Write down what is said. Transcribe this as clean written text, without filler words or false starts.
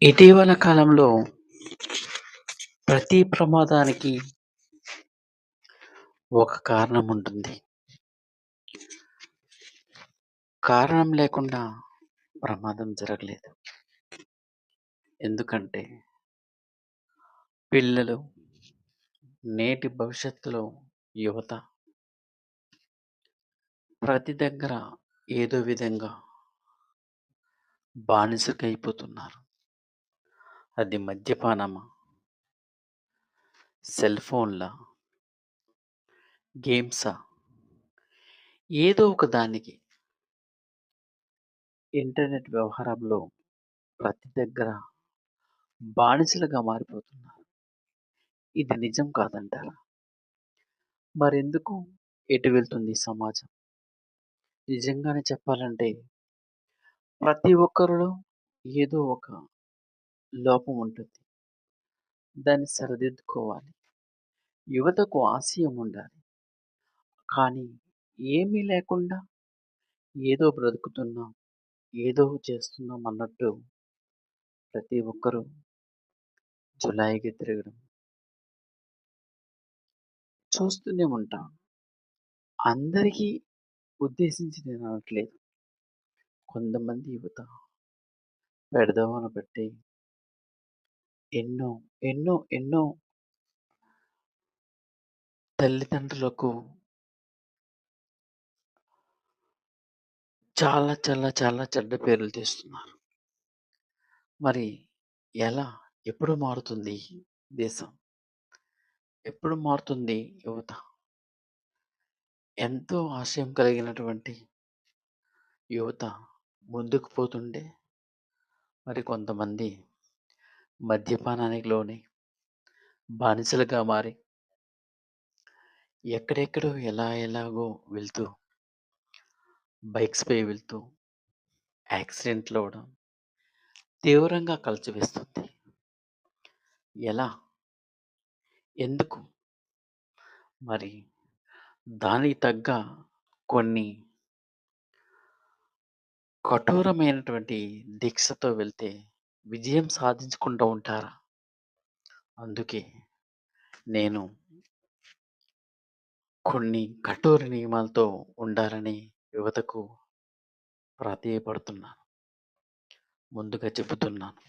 ఇటీవల కాలంలో ప్రతి ప్రమాదానికి ఒక కారణం ఉంటుంది. కారణం లేకుండా ప్రమాదం జరగలేదు. ఎందుకంటే పిల్లలు, నేటి భవిష్యత్తులో యువత ప్రతి దగ్గర ఏదో విధంగా బానిసకైపోతున్నారు. అది మద్యపానమా, సెల్ ఫోన్‌లా, గేమ్సా, ఏదో ఒక దానికి ఇంటర్నెట్ వ్యవహారంలో ప్రతి దగ్గర బానిసలుగా మారిపోతున్నారు. ఇది నిజం కాదంటారా? మరెందుకు ఎటు వెళ్తుంది సమాజం? నిజంగానే చెప్పాలంటే ప్రతి ఒక్కరిలో ఏదో ఒక లోపం ఉంటుంది. దాన్ని సరిదిద్దుకోవాలి. యువతకు ఆశయం ఉండాలి. కానీ ఏమీ లేకుండా ఏదో బ్రతుకుతున్నాం, ఏదో చేస్తున్నాం అన్నట్టు ప్రతి ఒక్కరూ జులాయిగా తిరగడం చూస్తూనే ఉంటాం. అందరికీ ఉద్దేశించి నేను అనట్లేదు. కొంతమంది యువత పెడదవన పెట్టి ఎన్నో, ఎన్నో తల్లిదండ్రులకు చాలా చెడ్డ పేర్లు తెస్తున్నారు. మరి ఎలా? ఎప్పుడు మారుతుంది దేశం? ఎప్పుడు మారుతుంది యువత? ఎంతో ఆశయం కలిగినటువంటి యువత ముందుకు పోతుండే మరి కొంతమంది మద్యపానానికి లోనై బానిసలుగా మారి ఎక్కడెక్కడో ఎలాగో వెళ్తూ బైక్స్‌పై వెళ్తూ యాక్సిడెంట్లు అవ్వడం తీవ్రంగా కలిచివేస్తుంది. ఎలా? ఎందుకు? మరి దానికి తగ్గ కొన్ని కఠోరమైనటువంటి దీక్షతో వెళ్తే విజయం సాధించుకుంటూ ఉంటారా? అందుకే నేను కొన్ని కఠోర నియమాలతో ఉండాలని యువతకు ప్రాధేయపడుతున్నాను. ముందుగా చెబుతున్నాను.